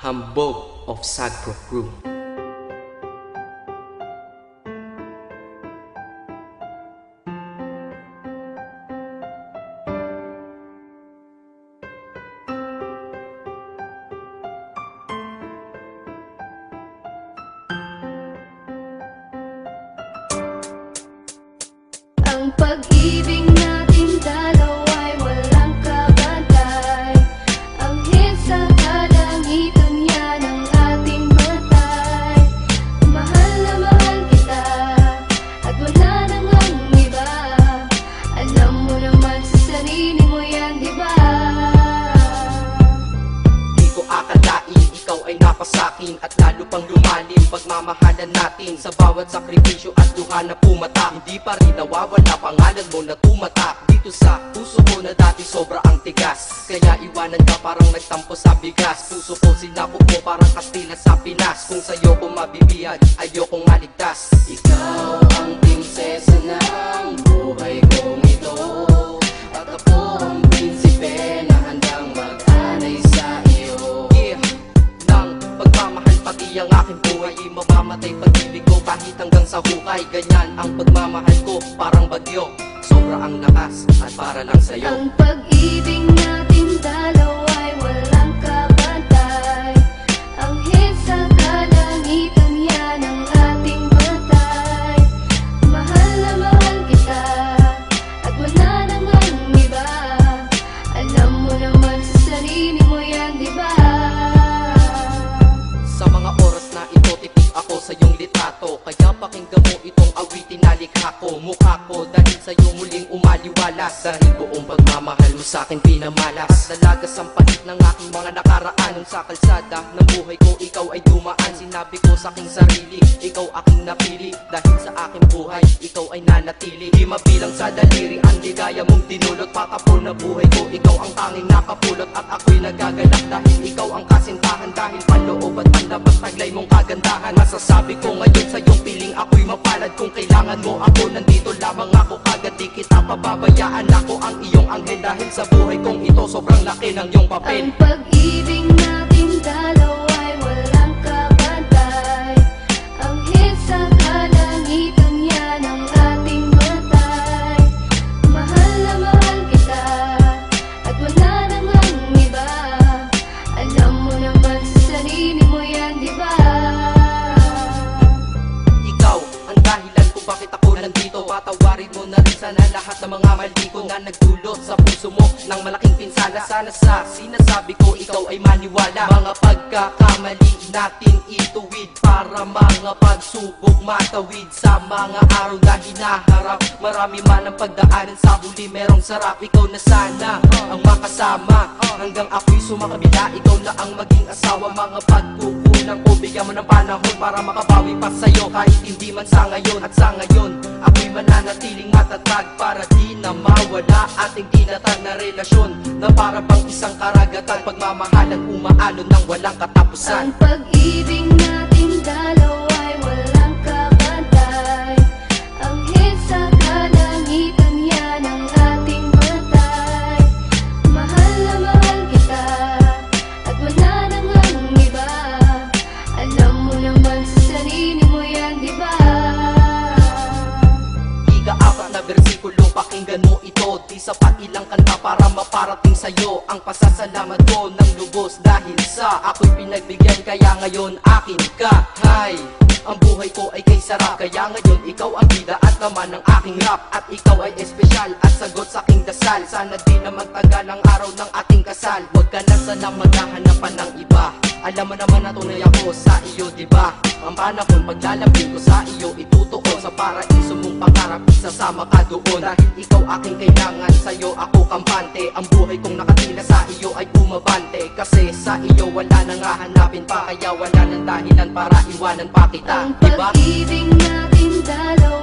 Hambog of Sagpro Crew. Ang pag-ibig natin dalawa'y walang kabantay. Ang hit sa kalangitan yan ang ating batay. Mahal na mahal kita at wala nang ang iba. Alam mo naman sa sarili mo yan, diba? Di ko akalain, ikaw ay napasakin at lalo pang lumalim pagmamahalan natin. Sa bawat sakripisyo at luha na pumata, hindi pa rin nawawala pangalan mo na tumatak dito sa puso ko na dati sobra ang tigas. Kaya iwanan ka parang nagtampo sa bigas. Puso ko sinapok mo parang Kastila sa Pinas. Kung sa'yo ko mabibihag, ayokong maligtas. Ikaw ang prinsesa ng buhay kong ito, at ako ang prinsipe na handang mag-anay sa iyo. Yeah, ng pagmamahal pati ang aking buhay, di mamamatay pag-ibig ko kahit hanggang sa hukay. Ganyan ang pagmamahal ko, parang bagyo, sobra ang lakas at para lang sa'yo. Ang pag-ibig natin dalawa'y walang kabantay. Ang hit sa kalangitan yan ang ating batay. Mahal na mahal kita at wala nang ang iba. Alam mo naman sa sarili mo yan, diba? Sa mga oras na ito, tipik ako sa iyong litrato. Kaya pakinggan mo itong awitin na likha ko. Mukha ko dahil sa'yo muling umaliwalas. Dahil buong pagmamahal mo sa'kin pinamalas. Nalagas ang pahit ng aking mga nakaraan. Nung sa kalsada ng buhay ko, ikaw ay dumaan. Sinabi ko sa aking sarili, ikaw aking napili. Dahil sa aking buhay, ikaw ay nanatili. Di mabilang sa daliri ang ligaya mong dinulot. Patapon na buhay ko, ikaw ang tanging nakapulot. At ako'y nagagalak dahil ikaw ang kasintahan. Dahil panloob at panlabas taglay mong kagandahan. Masasabi ko ngayon sa iyong piling ako'y mapalad. Kung kailangan mo ako, nandito lamang ako. Agad di kita pababayaan, ako ang iyong anghel. Dahil sa buhay kong ito, sobrang laki ng iyong papel. Ang pag-ibig natin dalawa'y walang kabantay. Ang hit sa kalangitan yan ang ating batay. Mahal na mahal kita at wala nang ang iba. Alam mo naman sa sarili mo yan, diba? Ikaw ang dahilan kung bakit ako nandito. Patawarin mo na rin sana lahat ng mga mali ko na nagdulot sa puso mo ng malaking pinsala. Sana sa sinasabi ko ikaw ay maniwala. Mga pagkakamali natin ituwid para mga pagsubok matawid. Sa mga araw na hinaharap, marami man ang pagdaanan. Sa huli merong sarap, ikaw na sana ang makasama. Hanggang ako'y sumakabila, ikaw na ang maging asawa. Mga pagkukulang ko, bigyan mo ng panahon para makabawi pa sa'yo. Kahit hindi man sa ngayon, at sa ngayon ako'y mananatiling matatag para di na mawala ating tinatag na relasyon na para bang isang karagatan. Pagmamahalan umaalon ng walang katapusan. Ang pag-ibig natin dalawa'y walang kabantay. Ang hit sa kalangitan yan ang ating batay. Mahal na mahal kita at wala nang ang iba. Alam mo naman sa sarili mo yan, diba? Ika-4 na bersikulo, pakinggan mo ito. Di sapat ilang kanta para maparating sa'yo ang pasasalamat ko ng lubos. Dahil sa ako'y pinagbigyan, kaya ngayon akin ka. Hay, ang buhay ko ay kay sarap. Kaya ngayon ikaw ang bida at naman ng aking rap. At ikaw ay espesyal at sagot sa aking dasal. Sana di naman tagal ang araw ng ating kasal. Huwag ka na sanang maghahanapan ng iba. Alam mo naman na tunay ako sa iyo, diba? Ang panahon paglalapin ko sa iyo, itutuon sa paraiso mong pangarap, isasama ka doon. Dahil ikaw aking kailangan, sa'yo ako kampante. Ang buhay kong nakatila sa iyo ay umabante. Kasi sa iyo wala nang hahanapin pa. Kaya wala nang dahilan para iwanan pa kita, Ang diba? pag-ibig natin dalawa